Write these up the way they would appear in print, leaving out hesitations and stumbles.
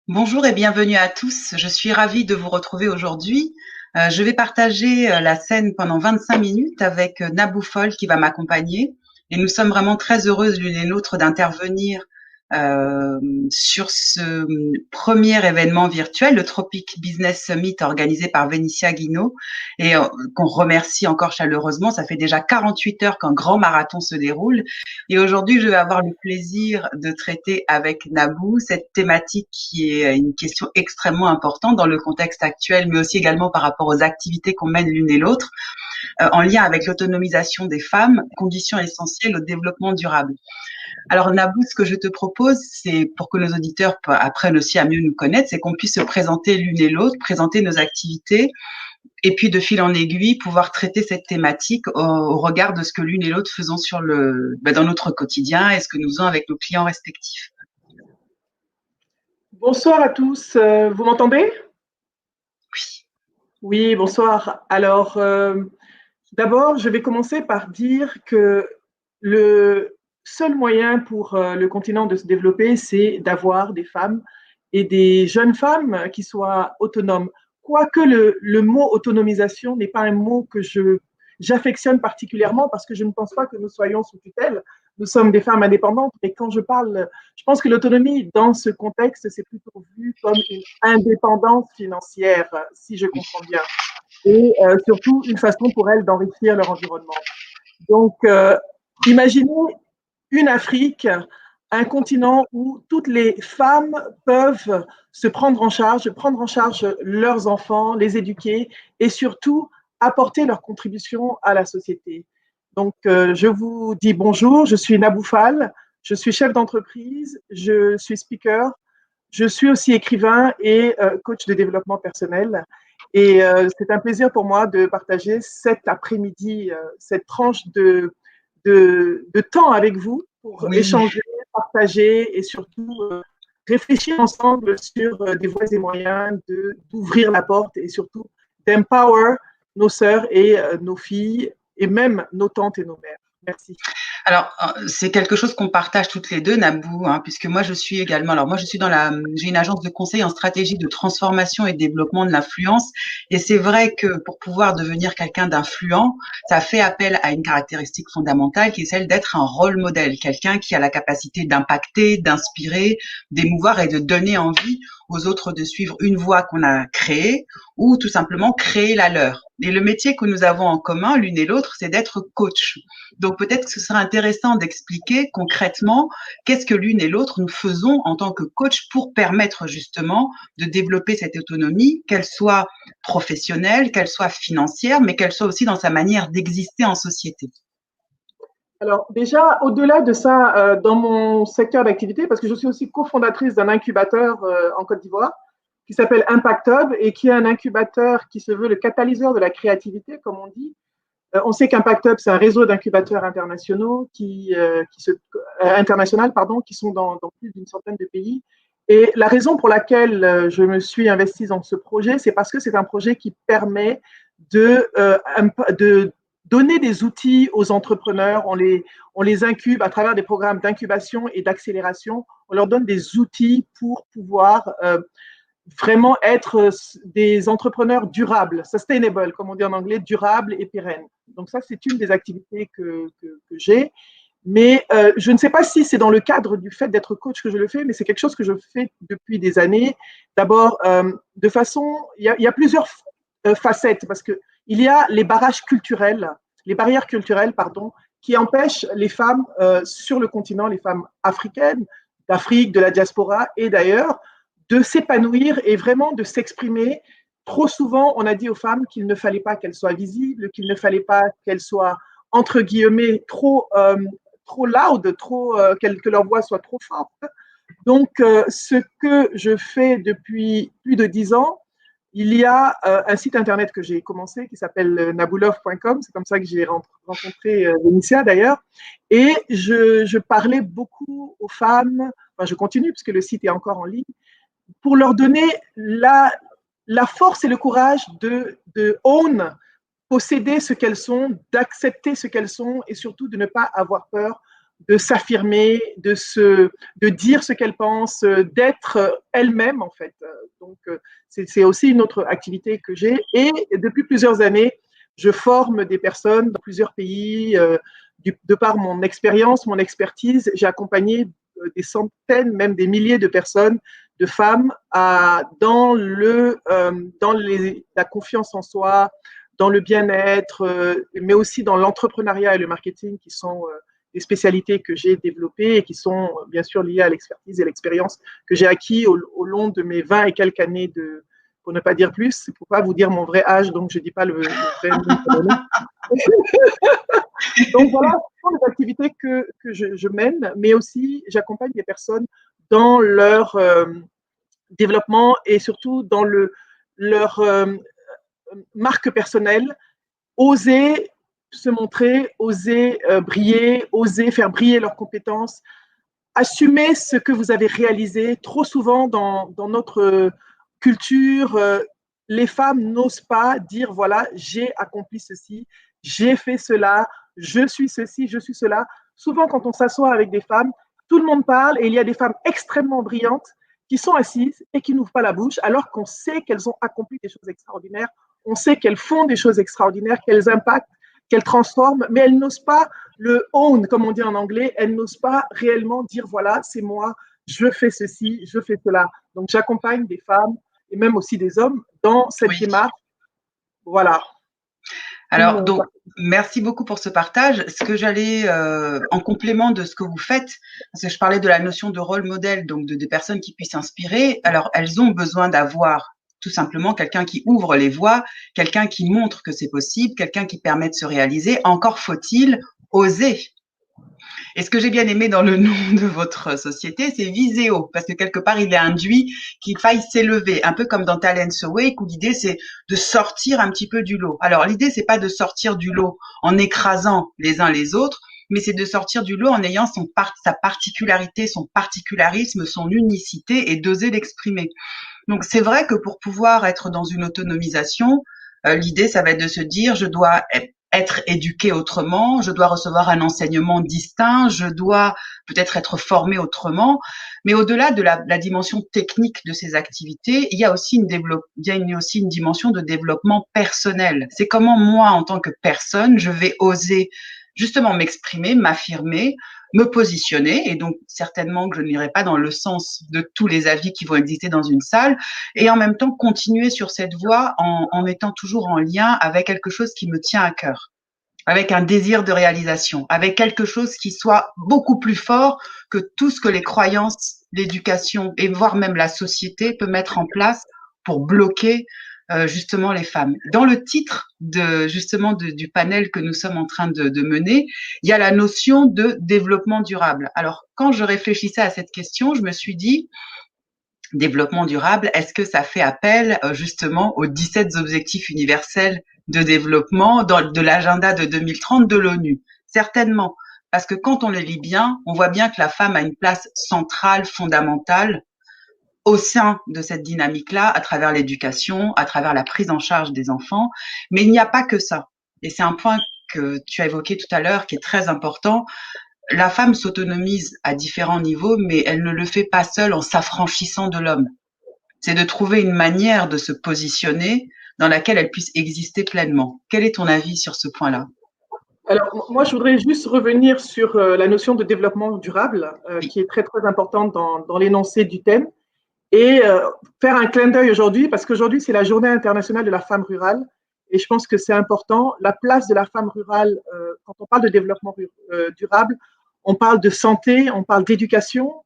Bonjour et bienvenue à tous. Je suis ravie de vous retrouver aujourd'hui. Je vais partager la scène pendant 25 minutes avec Nabou Foll qui va m'accompagner. Et nous sommes vraiment très heureuses l'une et l'autre d'intervenir euh, sur ce premier événement virtuel, le Tropic Business Summit organisé par Vénitia Guinaud et qu'on remercie encore chaleureusement. Ça fait déjà 48 heures qu'un grand marathon se déroule. Et aujourd'hui, je vais avoir le plaisir de traiter avec Nabou cette thématique qui est une question extrêmement importante dans le contexte actuel, mais aussi également par rapport aux activités qu'on mène l'une et l'autre, en lien avec l'autonomisation des femmes, condition essentielle au développement durable. Alors Nabou, ce que je te propose, c'est pour que nos auditeurs apprennent aussi à mieux nous connaître, c'est qu'on puisse se présenter l'une et l'autre, présenter nos activités, et puis de fil en aiguille, pouvoir traiter cette thématique au regard de ce que l'une et l'autre faisons dans notre quotidien et ce que nous faisons avec nos clients respectifs. Bonsoir à tous. Vous m'entendez? Oui. Oui, bonsoir. Alors, d'abord, je vais commencer par dire que le seul moyen pour le continent de se développer, c'est d'avoir des femmes et des jeunes femmes qui soient autonomes. Quoique le mot autonomisation n'est pas un mot que j'affectionne particulièrement parce que je ne pense pas que nous soyons sous tutelle. Nous sommes des femmes indépendantes et quand je parle, je pense que l'autonomie dans ce contexte, c'est plutôt vu comme une indépendance financière, si je comprends bien, et surtout une façon pour elles d'enrichir leur environnement. Donc, imaginez une Afrique, un continent où toutes les femmes peuvent se prendre en charge leurs enfants, les éduquer et surtout apporter leur contribution à la société. Donc, je vous dis bonjour, je suis Nabou Fall, je suis chef d'entreprise, je suis speaker, je suis aussi écrivain et coach de développement personnel. Et c'est un plaisir pour moi de partager cet après-midi, cette tranche de temps avec vous pour Oui. échanger, partager et surtout réfléchir ensemble sur des voies et moyens d'ouvrir la porte et surtout d'empower nos sœurs et nos filles et même nos tantes et nos mères. Merci. Alors, c'est quelque chose qu'on partage toutes les deux, Nabou, hein, puisque moi, je suis également, alors moi, je suis j'ai une agence de conseil en stratégie de transformation et de développement de l'influence. Et c'est vrai que pour pouvoir devenir quelqu'un d'influent, ça fait appel à une caractéristique fondamentale qui est celle d'être un rôle modèle, quelqu'un qui a la capacité d'impacter, d'inspirer, d'émouvoir et de donner envie aux autres de suivre une voie qu'on a créée ou tout simplement créer la leur. Et le métier que nous avons en commun, l'une et l'autre, c'est d'être coach. Donc peut-être que ce sera intéressant d'expliquer concrètement qu'est-ce que l'une et l'autre nous faisons en tant que coach pour permettre justement de développer cette autonomie, qu'elle soit professionnelle, qu'elle soit financière, mais qu'elle soit aussi dans sa manière d'exister en société. Alors déjà, au-delà de ça, dans mon secteur d'activité, parce que je suis aussi cofondatrice d'un incubateur en Côte d'Ivoire qui s'appelle Impact Hub et qui est un incubateur qui se veut le catalyseur de la créativité, comme on dit. On sait qu'Impact Hub, c'est un réseau d'incubateurs internationaux international, pardon, qui sont dans plus d'une centaine de pays. Et la raison pour laquelle je me suis investie dans ce projet, c'est parce que c'est un projet qui permet de donner des outils aux entrepreneurs. On les incube à travers des programmes d'incubation et d'accélération. On leur donne des outils pour pouvoir vraiment être des entrepreneurs durables, sustainable, comme on dit en anglais, durables et pérennes. Donc ça, c'est une des activités que j'ai. Mais je ne sais pas si c'est dans le cadre du fait d'être coach que je le fais, mais c'est quelque chose que je fais depuis des années. D'abord, de façon, il y a plusieurs facettes, parce qu'il y a les les barrières culturelles, pardon, qui empêchent les femmes sur le continent, les femmes africaines, d'Afrique, de la diaspora et d'ailleurs, de s'épanouir et vraiment de s'exprimer. Trop souvent, on a dit aux femmes qu'il ne fallait pas qu'elles soient visibles, qu'il ne fallait pas qu'elles soient, entre guillemets, trop loud, que leur voix soit trop forte. Donc, ce que je fais depuis plus de 10 ans, il y a un site internet que j'ai commencé qui s'appelle naboulov.com. C'est comme ça que j'ai rencontré Vénitia d'ailleurs. Et je parlais beaucoup aux femmes, enfin, je continue puisque le site est encore en ligne, pour leur donner la force et le courage de own, posséder ce qu'elles sont, d'accepter ce qu'elles sont et surtout de ne pas avoir peur de s'affirmer, de dire ce qu'elle pense, d'être elle-même en fait. Donc c'est aussi une autre activité que j'ai. Et depuis plusieurs années, je forme des personnes dans plusieurs pays. De par mon expérience, mon expertise, j'ai accompagné des centaines, même des milliers de personnes, de femmes, la confiance en soi, dans le bien-être, mais aussi dans l'entrepreneuriat et le marketing, qui sont des spécialités que j'ai développées et qui sont bien sûr liées à l'expertise et l'expérience que j'ai acquis au long de mes 20 et quelques années pour ne pas dire plus, pour ne pas vous dire mon vrai âge, donc je ne dis pas le vrai nom. Donc voilà, ce sont les activités que je mène, mais aussi j'accompagne des personnes dans leur développement et surtout dans leur marque personnelle, oser se montrer, oser briller, oser faire briller leurs compétences, assumer ce que vous avez réalisé. Trop souvent dans notre culture, les femmes n'osent pas dire, voilà, j'ai accompli ceci, j'ai fait cela, je suis ceci, je suis cela. Souvent, quand on s'assoit avec des femmes, tout le monde parle et il y a des femmes extrêmement brillantes qui sont assises et qui n'ouvrent pas la bouche alors qu'on sait qu'elles ont accompli des choses extraordinaires, on sait qu'elles font des choses extraordinaires, qu'elles impactent, qu'elles transforment, mais elles n'osent pas le own, comme on dit en anglais, elles n'osent pas réellement dire, voilà, c'est moi, je fais ceci, je fais cela. Donc, j'accompagne des femmes et même aussi des hommes dans cette Oui. démarche. Voilà. Alors, donc, merci beaucoup pour ce partage. Ce que j'allais, en complément de ce que vous faites, parce que je parlais de la notion de rôle modèle, donc des personnes qui puissent inspirer. Alors, elles ont besoin d'avoir tout simplement quelqu'un qui ouvre les voies, quelqu'un qui montre que c'est possible, quelqu'un qui permet de se réaliser. Encore faut-il oser. Et ce que j'ai bien aimé dans le nom de votre société, c'est Viséo, parce que quelque part, il est induit qu'il faille s'élever, un peu comme dans Talents Awake, où l'idée, c'est de sortir un petit peu du lot. Alors, l'idée, c'est pas de sortir du lot en écrasant les uns les autres, mais c'est de sortir du lot en ayant sa particularité, son particularisme, son unicité et d'oser l'exprimer. Donc, c'est vrai que pour pouvoir être dans une autonomisation, l'idée, ça va être de se dire, je dois être éduqué autrement, je dois recevoir un enseignement distinct, je dois peut-être être formé autrement. Mais au-delà de la dimension technique de ces activités, il y a aussi une dimension de développement personnel. C'est comment moi, en tant que personne, je vais oser justement m'exprimer, m'affirmer, me positionner, et donc certainement que je n'irai pas dans le sens de tous les avis qui vont exister dans une salle, et en même temps continuer sur cette voie en étant toujours en lien avec quelque chose qui me tient à cœur, avec un désir de réalisation, avec quelque chose qui soit beaucoup plus fort que tout ce que les croyances, l'éducation et voire même la société peut mettre en place pour bloquer justement les femmes. Dans le titre du panel que nous sommes en train de mener, il y a la notion de développement durable. Alors, quand je réfléchissais à cette question, je me suis dit, développement durable, est-ce que ça fait appel justement aux 17 objectifs universels de développement de l'agenda de 2030 de l'ONU? Certainement, parce que quand on le lit bien, on voit bien que la femme a une place centrale, fondamentale au sein de cette dynamique-là, à travers l'éducation, à travers la prise en charge des enfants. Mais il n'y a pas que ça. Et c'est un point que tu as évoqué tout à l'heure qui est très important. La femme s'autonomise à différents niveaux, mais elle ne le fait pas seule en s'affranchissant de l'homme. C'est de trouver une manière de se positionner dans laquelle elle puisse exister pleinement. Quel est ton avis sur ce point-là? Alors, moi, je voudrais juste revenir sur la notion de développement durable, Oui. qui est très, très importante dans l'énoncé du thème. Et faire un clin d'œil aujourd'hui, parce qu'aujourd'hui, c'est la journée internationale de la femme rurale. Et je pense que c'est important. La place de la femme rurale, quand on parle de développement durable, on parle de santé, on parle d'éducation,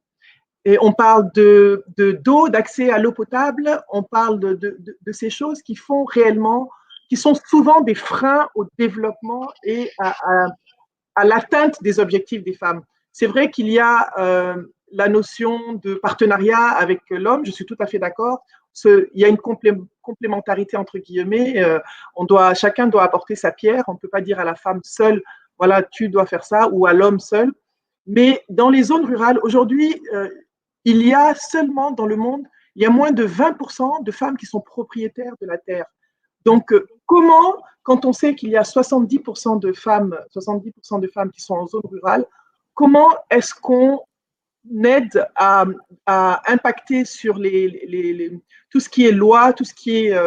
et on parle d'eau, d'accès à l'eau potable, on parle de ces choses qui font réellement, qui sont souvent des freins au développement et à l'atteinte des objectifs des femmes. C'est vrai qu'il y a la notion de partenariat avec l'homme, je suis tout à fait d'accord. Il y a une complémentarité entre guillemets. Chacun doit apporter sa pierre. On ne peut pas dire à la femme seule, voilà, tu dois faire ça, ou à l'homme seul. Mais dans les zones rurales, aujourd'hui, il y a seulement dans le monde, il y a moins de 20% de femmes qui sont propriétaires de la terre. Donc, comment, quand on sait qu'il y a 70% de femmes qui sont en zone rurale, comment est-ce qu'on aide à impacter sur tout ce qui est loi, tout ce qui est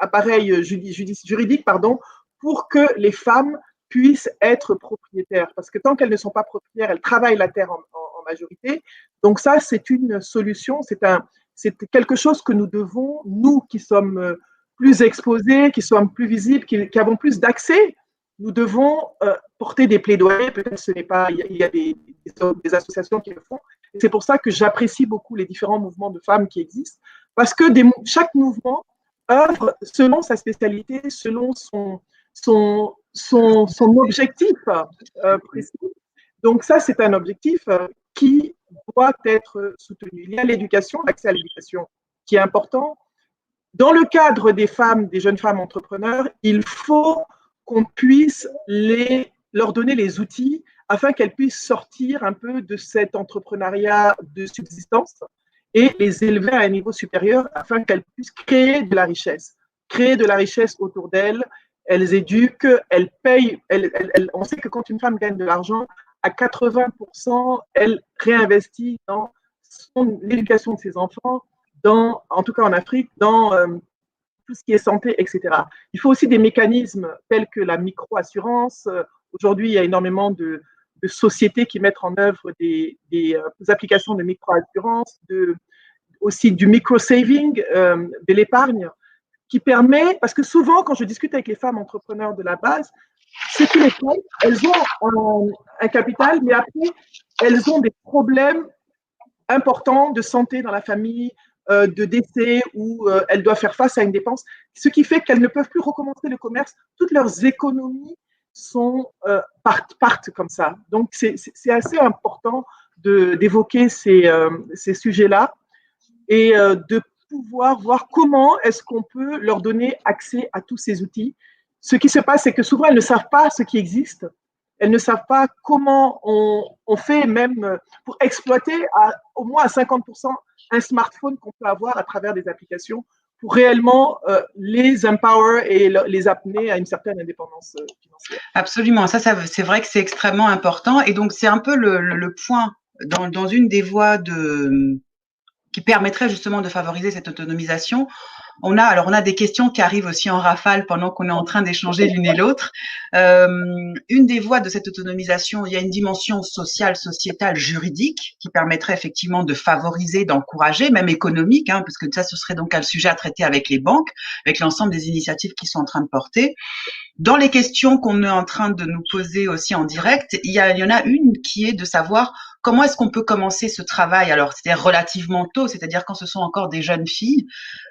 appareil juridique, pardon, pour que les femmes puissent être propriétaires. Parce que tant qu'elles ne sont pas propriétaires, elles travaillent la terre en majorité. Donc ça, c'est une solution, c'est quelque chose que nous devons, nous qui sommes plus exposés, qui sommes plus visibles, qui avons plus d'accès, nous devons porter des plaidoyers. Peut-être ce n'est pas, il y a des associations qui le font. Et c'est pour ça que j'apprécie beaucoup les différents mouvements de femmes qui existent, parce que chaque mouvement œuvre selon sa spécialité, selon son objectif précis. Donc ça, c'est un objectif qui doit être soutenu. Il y a l'éducation, l'accès à l'éducation qui est important. Dans le cadre des femmes, des jeunes femmes entrepreneurs, il faut qu'on puisse leur donner les outils afin qu'elles puissent sortir un peu de cet entrepreneuriat de subsistance et les élever à un niveau supérieur afin qu'elles puissent créer de la richesse autour d'elles. Elles éduquent, elles payent. On sait que quand une femme gagne de l'argent, à 80%, elle réinvestit dans l'éducation de ses enfants, en tout cas en Afrique, dans tout ce qui est santé, etc. Il faut aussi des mécanismes tels que la micro-assurance. Aujourd'hui, il y a énormément de sociétés qui mettent en œuvre des applications de micro-assurance, aussi du micro-saving, de l'épargne, qui permet, parce que souvent, quand je discute avec les femmes entrepreneurs de la base, c'est que les femmes, elles ont un capital, mais après, elles ont des problèmes importants de santé dans la famille, de décès, où elles doivent faire face à une dépense, ce qui fait qu'elles ne peuvent plus recommencer le commerce. Toutes leurs économies partent comme ça. Donc, c'est assez important d'évoquer ces sujets-là et de pouvoir voir comment est-ce qu'on peut leur donner accès à tous ces outils. Ce qui se passe, c'est que souvent, elles ne savent pas ce qui existe. Elles ne savent pas comment on fait même pour exploiter au moins à 50% un smartphone qu'on peut avoir à travers des applications pour réellement les empower et les amener à une certaine indépendance financière. Absolument, ça c'est vrai que c'est extrêmement important. Et donc, c'est un peu le point dans une des voies qui permettrait justement de favoriser cette autonomisation. On a des questions qui arrivent aussi en rafale pendant qu'on est en train d'échanger l'une et l'autre. Une des voies de cette autonomisation, il y a une dimension sociale, sociétale, juridique qui permettrait effectivement de favoriser, d'encourager, même économique, parce que ça, ce serait donc un sujet à traiter avec les banques, avec l'ensemble des initiatives qui sont en train de porter. Dans les questions qu'on est en train de nous poser aussi en direct, il y en a une qui est de savoir comment est-ce qu'on peut commencer ce travail, alors c'est-à-dire relativement tôt, c'est-à-dire quand ce sont encore des jeunes filles,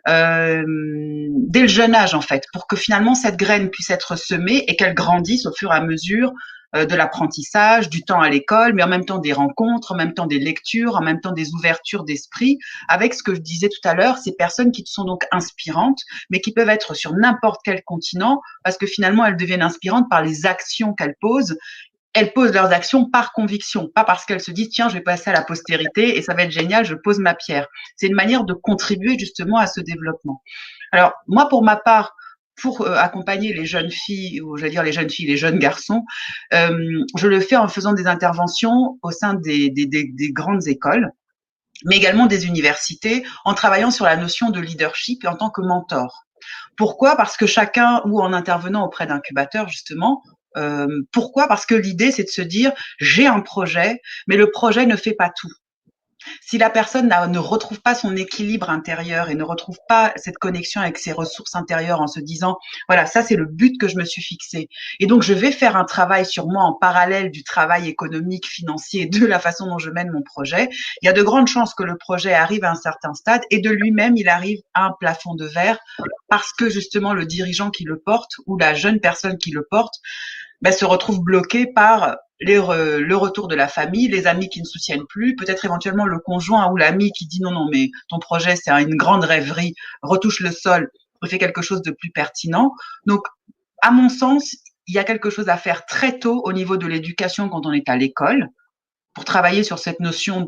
dès le jeune âge en fait, pour que finalement cette graine puisse être semée et qu'elle grandisse au fur et à mesure de l'apprentissage, du temps à l'école, mais en même temps des rencontres, en même temps des lectures, en même temps des ouvertures d'esprit, avec ce que je disais tout à l'heure, ces personnes qui sont donc inspirantes, mais qui peuvent être sur n'importe quel continent, parce que finalement elles deviennent inspirantes par les actions qu'elles posent. Elles posent leurs actions par conviction, pas parce qu'elles se disent tiens, je vais passer à la postérité et ça va être génial, je pose ma pierre. C'est une manière de contribuer justement à ce développement. Alors moi, pour ma part, pour accompagner les jeunes filles, ou j'allais dire les jeunes filles, les jeunes garçons, je le fais en faisant des interventions au sein des grandes écoles, mais également des universités, en travaillant sur la notion de leadership et en tant que mentor. Pourquoi? Parce que chacun, ou en intervenant auprès d'incubateurs justement, pourquoi? Parce que l'idée, c'est de se dire, j'ai un projet, mais le projet ne fait pas tout. Si la personne ne retrouve pas son équilibre intérieur et ne retrouve pas cette connexion avec ses ressources intérieures en se disant, voilà, ça c'est le but que je me suis fixé. Et donc, je vais faire un travail sur moi en parallèle du travail économique, financier, de la façon dont je mène mon projet. Il y a de grandes chances que le projet arrive à un certain stade et de lui-même, il arrive à un plafond de verre parce que justement le dirigeant qui le porte ou la jeune personne qui le porte se retrouve bloqué par le retour de la famille, les amis qui ne soutiennent plus, peut-être éventuellement le conjoint ou l'ami qui dit non, non, mais ton projet, c'est une grande rêverie, retouche le sol, refais quelque chose de plus pertinent. Donc, à mon sens, il y a quelque chose à faire très tôt au niveau de l'éducation quand on est à l'école, pour travailler sur cette notion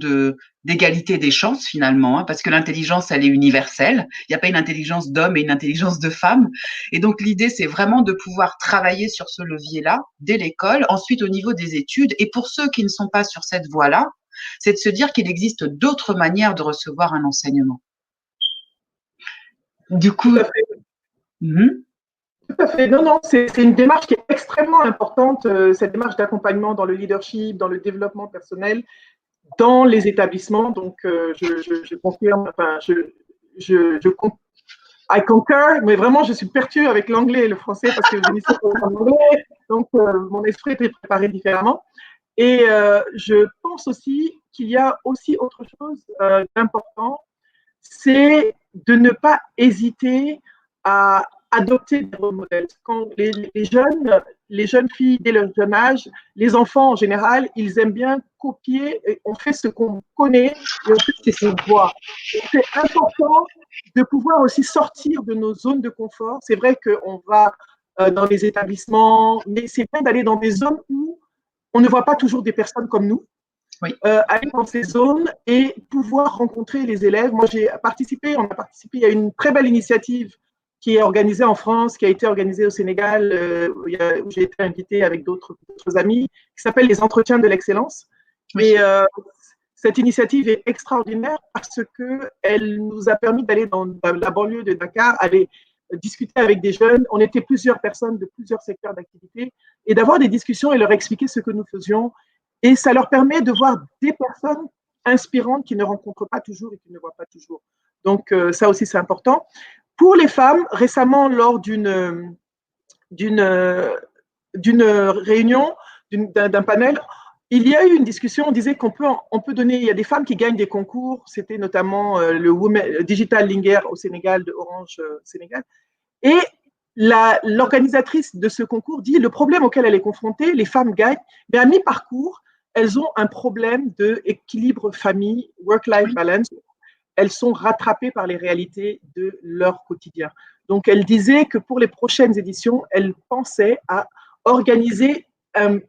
d'égalité des chances finalement, hein, parce que l'intelligence, elle est universelle. Il n'y a pas une intelligence d'homme et une intelligence de femme. Et donc l'idée, c'est vraiment de pouvoir travailler sur ce levier-là dès l'école, ensuite au niveau des études. Et pour ceux qui ne sont pas sur cette voie-là, c'est de se dire qu'il existe d'autres manières de recevoir un enseignement. Du Tout coup, à fait. Tout à fait. Non, non, c'est une démarche qui est extrêmement importante, cette démarche d'accompagnement dans le leadership, dans le développement personnel, dans les établissements. Donc, je confirme, enfin, je I concur, mais vraiment, je suis perçue avec l'anglais et le français parce que je n'ai pas en anglais, donc mon esprit était préparé différemment. Et je pense aussi qu'il y a aussi autre chose d'important, c'est de ne pas hésiter à adopter des rôles modèles. Quand les jeunes filles dès leur jeune âge, les enfants en général, ils aiment bien copier. On fait ce qu'on connaît et on fait ce qu'on voit. C'est important de pouvoir aussi sortir de nos zones de confort. C'est vrai qu'on va dans les établissements, mais c'est bien d'aller dans des zones où on ne voit pas toujours des personnes comme nous. oui. Aller dans ces zones et pouvoir rencontrer les élèves. Moi, on a participé, il y a une très belle initiative qui est organisée en France, qui a été organisée au Sénégal, où j'ai été invitée avec d'autres amis, qui s'appelle les Entretiens de l'excellence. Oui. Et cette initiative est extraordinaire parce qu'elle nous a permis d'aller dans la banlieue de Dakar, aller discuter avec des jeunes. On était plusieurs personnes de plusieurs secteurs d'activité et d'avoir des discussions et leur expliquer ce que nous faisions. Et ça leur permet de voir des personnes inspirantes qu'ils ne rencontrent pas toujours et qu'ils ne voient pas toujours. Donc, ça aussi, c'est important. Pour les femmes, récemment, lors d'une réunion, d'un panel, il y a eu une discussion, on disait qu'on peut donner, il y a des femmes qui gagnent des concours, c'était notamment le Digital Linger au Sénégal, de Orange Sénégal. Et l'organisatrice de ce concours dit le problème auquel elle est confrontée, les femmes gagnent, mais à mi-parcours, elles ont un problème d'équilibre famille, work-life balance. Elles sont rattrapées par les réalités de leur quotidien. Donc, elle disait que pour les prochaines éditions, elle pensait à organiser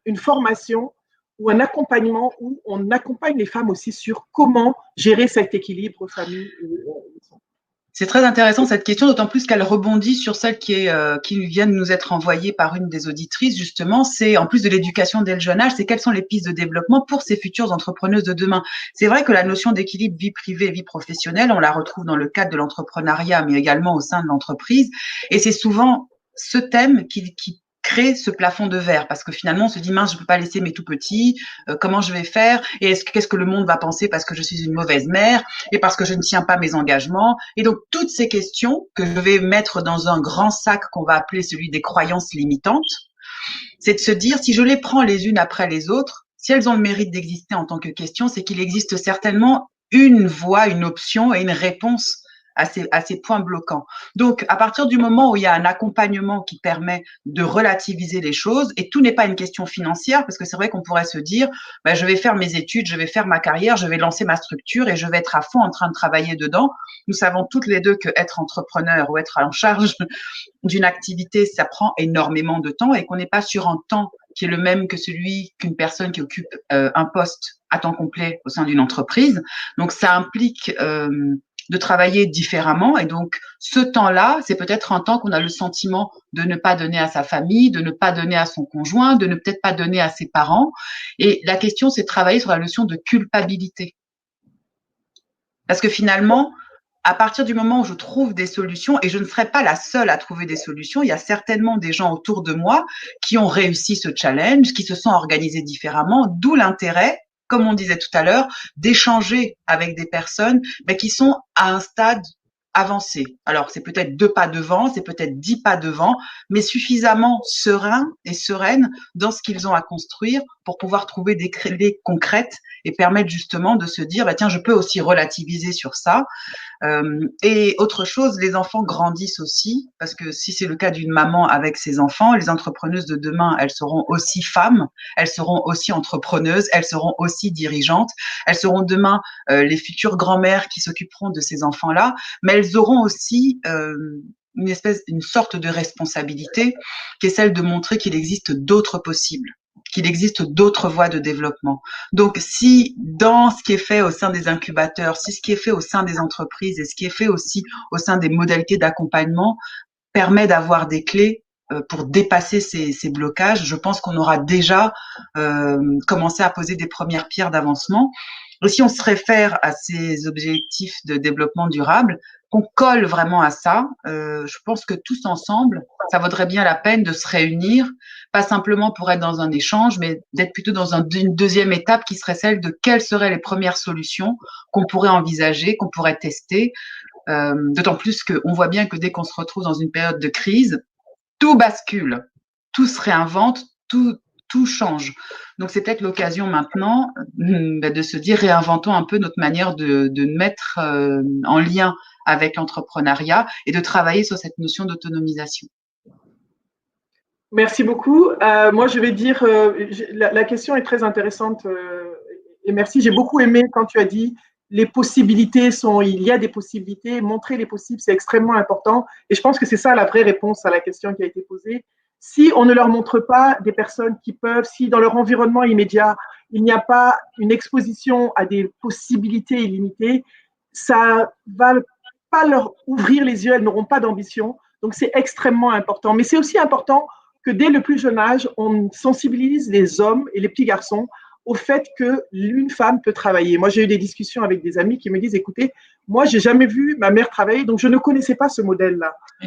une formation ou un accompagnement où on accompagne les femmes aussi sur comment gérer cet équilibre famille. C'est très intéressant cette question, d'autant plus qu'elle rebondit sur celle qui vient de nous être envoyée par une des auditrices, justement. C'est, en plus de l'éducation dès le jeune âge, c'est quelles sont les pistes de développement pour ces futures entrepreneuses de demain. C'est vrai que la notion d'équilibre vie privée, vie professionnelle, on la retrouve dans le cadre de l'entrepreneuriat, mais également au sein de l'entreprise. Et c'est souvent ce thème qui crée ce plafond de verre, parce que finalement on se dit mince, je peux pas laisser mes tout petits, comment je vais faire, et qu'est-ce que le monde va penser parce que je suis une mauvaise mère et parce que je ne tiens pas mes engagements. Et donc toutes ces questions que je vais mettre dans un grand sac qu'on va appeler celui des croyances limitantes, c'est de se dire si je les prends les unes après les autres, si elles ont le mérite d'exister en tant que question, c'est qu'il existe certainement une voie, une option et une réponse à ces points bloquants. Donc, à partir du moment où il y a un accompagnement qui permet de relativiser les choses, et tout n'est pas une question financière, parce que c'est vrai qu'on pourrait se dire, ben, je vais faire mes études, je vais faire ma carrière, je vais lancer ma structure et je vais être à fond en train de travailler dedans. Nous savons toutes les deux que être entrepreneur ou être en charge d'une activité, ça prend énormément de temps et qu'on n'est pas sur un temps qui est le même que celui qu'une personne qui occupe un poste à temps complet au sein d'une entreprise. Donc, ça implique de travailler différemment. Et donc, ce temps-là, c'est peut-être un temps qu'on a le sentiment de ne pas donner à sa famille, de ne pas donner à son conjoint, de ne peut-être pas donner à ses parents. Et la question, c'est de travailler sur la notion de culpabilité. Parce que finalement, à partir du moment où je trouve des solutions, et je ne serai pas la seule à trouver des solutions, il y a certainement des gens autour de moi qui ont réussi ce challenge, qui se sont organisés différemment, d'où l'intérêt, comme on disait tout à l'heure, d'échanger avec des personnes mais qui sont à un stade avancé. Alors, c'est peut-être 2 pas devant, c'est peut-être 10 pas devant, mais suffisamment serein et sereine dans ce qu'ils ont à construire pour pouvoir trouver des clés concrètes et permettre justement de se dire, bah, tiens, je peux aussi relativiser sur ça. Et autre chose, les enfants grandissent aussi, parce que si c'est le cas d'une maman avec ses enfants, les entrepreneuses de demain, elles seront aussi femmes, elles seront aussi entrepreneuses, elles seront aussi dirigeantes, elles seront demain les futures grand-mères qui s'occuperont de ces enfants-là, mais elles auront aussi une sorte de responsabilité qui est celle de montrer qu'il existe d'autres possibles. qu'il existe d'autres voies de développement. Donc, si dans ce qui est fait au sein des incubateurs, si ce qui est fait au sein des entreprises et ce qui est fait aussi au sein des modalités d'accompagnement permet d'avoir des clés pour dépasser ces blocages, je pense qu'on aura déjà commencé à poser des premières pierres d'avancement. Et si on se réfère à ces objectifs de développement durable, qu'on colle vraiment à ça, je pense que tous ensemble, ça vaudrait bien la peine de se réunir, pas simplement pour être dans un échange, mais d'être plutôt dans une deuxième étape qui serait celle de quelles seraient les premières solutions qu'on pourrait envisager, qu'on pourrait tester. D'autant plus qu'on voit bien que dès qu'on se retrouve dans une période de crise, tout bascule, tout se réinvente, tout change. Donc c'est peut-être l'occasion maintenant de se dire réinventons un peu notre manière de mettre en lien avec l'entrepreneuriat et de travailler sur cette notion d'autonomisation. Merci beaucoup. Moi, je vais dire, la question est très intéressante et merci. J'ai beaucoup aimé quand tu as dit les possibilités il y a des possibilités, montrer les possibles, c'est extrêmement important. Et je pense que c'est ça la vraie réponse à la question qui a été posée. Si on ne leur montre pas des personnes qui peuvent, si dans leur environnement immédiat, il n'y a pas une exposition à des possibilités illimitées, ça va pas leur ouvrir les yeux, elles n'auront pas d'ambition. Donc, c'est extrêmement important. Mais c'est aussi important que dès le plus jeune âge, on sensibilise les hommes et les petits garçons au fait qu'une femme peut travailler. Moi, j'ai eu des discussions avec des amis qui me disent, écoutez, moi, j'ai jamais vu ma mère travailler, donc je ne connaissais pas ce modèle-là. On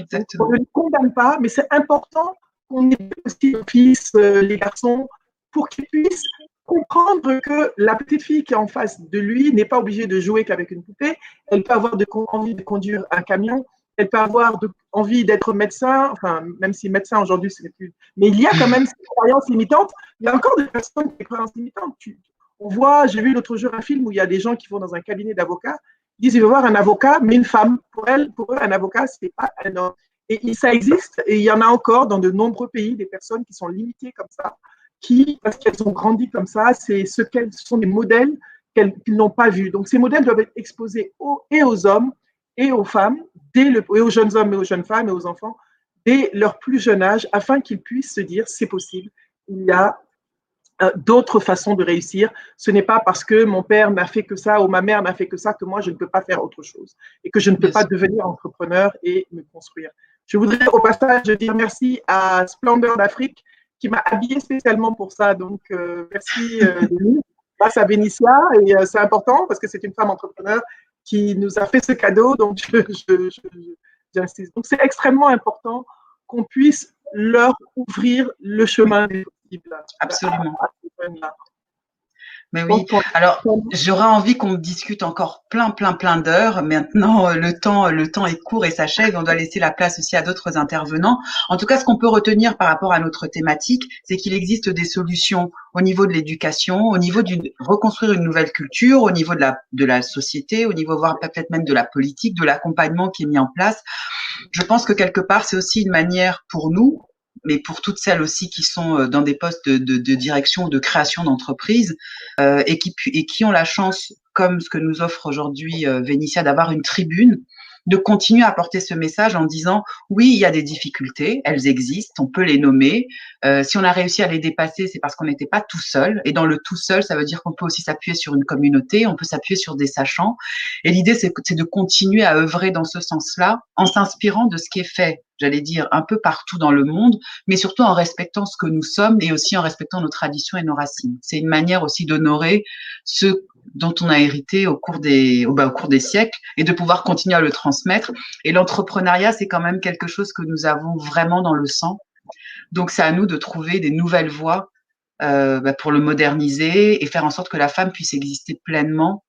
ne les condamne pas, mais c'est important qu'on ait aussi les fils, les garçons, pour qu'ils puissent comprendre que la petite fille qui est en face de lui n'est pas obligée de jouer qu'avec une poupée. Elle peut avoir envie de conduire un camion, elle peut avoir envie d'être médecin, enfin, même si médecin aujourd'hui, ce n'est plus. Mais il y a quand même ces croyances limitantes. Il y a encore des personnes qui ont des croyances limitantes. On voit, j'ai vu l'autre jour un film où il y a des gens qui vont dans un cabinet d'avocats, ils disent, ils veulent voir un avocat, mais une femme. Pour eux, un avocat, ce n'est pas un homme. Et ça existe, et il y en a encore dans de nombreux pays, des personnes qui sont limitées comme ça, parce qu'elles ont grandi comme ça, ce sont des modèles qu'ils n'ont pas vus. Donc, ces modèles doivent être exposés et aux hommes et aux femmes, et aux jeunes hommes et aux jeunes femmes et aux enfants, dès leur plus jeune âge, afin qu'ils puissent se dire, c'est possible, il y a d'autres façons de réussir. Ce n'est pas parce que mon père n'a fait que ça ou ma mère n'a fait que ça que moi, je ne peux pas faire autre chose et que je ne peux pas devenir entrepreneur et me construire. Je voudrais au passage dire merci à Splendeur d'Afrique qui m'a habillée spécialement pour ça. Donc, merci grâce à Vénitia. Et c'est important parce que c'est une femme entrepreneur qui nous a fait ce cadeau. Donc, j'insiste. Donc, c'est extrêmement important qu'on puisse leur ouvrir le chemin des possibles. Absolument. Mais oui, alors j'aurais envie qu'on discute encore plein d'heures. Maintenant, le temps est court et s'achève. On doit laisser la place aussi à d'autres intervenants. En tout cas, ce qu'on peut retenir par rapport à notre thématique, c'est qu'il existe des solutions au niveau de l'éducation, au niveau reconstruire une nouvelle culture, au niveau de la société, au niveau voire peut-être même de la politique, de l'accompagnement qui est mis en place. Je pense que quelque part, c'est aussi une manière pour nous, mais pour toutes celles aussi qui sont dans des postes de direction ou de création d'entreprise et qui ont la chance, comme ce que nous offre aujourd'hui Vénitia, d'avoir une tribune, de continuer à porter ce message en disant oui, il y a des difficultés, elles existent, on peut les nommer. Si on a réussi à les dépasser, c'est parce qu'on n'était pas tout seul. Et dans le tout seul, ça veut dire qu'on peut aussi s'appuyer sur une communauté, on peut s'appuyer sur des sachants. Et l'idée, c'est de continuer à œuvrer dans ce sens-là, en s'inspirant de ce qui est fait, j'allais dire, un peu partout dans le monde, mais surtout en respectant ce que nous sommes et aussi en respectant nos traditions et nos racines. C'est une manière aussi d'honorer ce dont on a hérité au cours des siècles et de pouvoir continuer à le transmettre. Et l'entrepreneuriat, c'est quand même quelque chose que nous avons vraiment dans le sang. Donc, c'est à nous de trouver des nouvelles voies pour le moderniser et faire en sorte que la femme puisse exister pleinement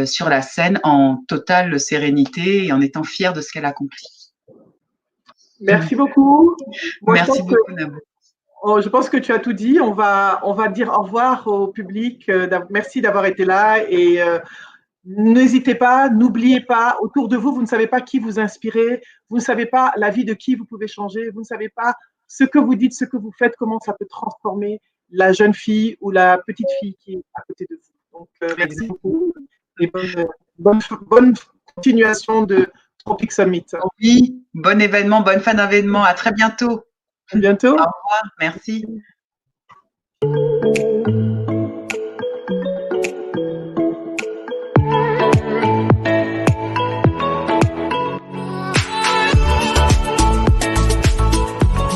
sur la scène en totale sérénité et en étant fière de ce qu'elle accomplit. Merci beaucoup. Moi, merci beaucoup, Nabou. Je pense que tu as tout dit. On va dire au revoir au public. Merci d'avoir été là et n'hésitez pas, n'oubliez pas, autour de vous, vous ne savez pas qui vous inspirez, vous ne savez pas la vie de qui vous pouvez changer, vous ne savez pas ce que vous dites, ce que vous faites, comment ça peut transformer la jeune fille ou la petite fille qui est à côté de vous. Donc, merci beaucoup et bonne continuation de Tropic Summit. Oui, bon événement, bonne fin d'événement. À très bientôt. À bientôt. Au revoir, merci.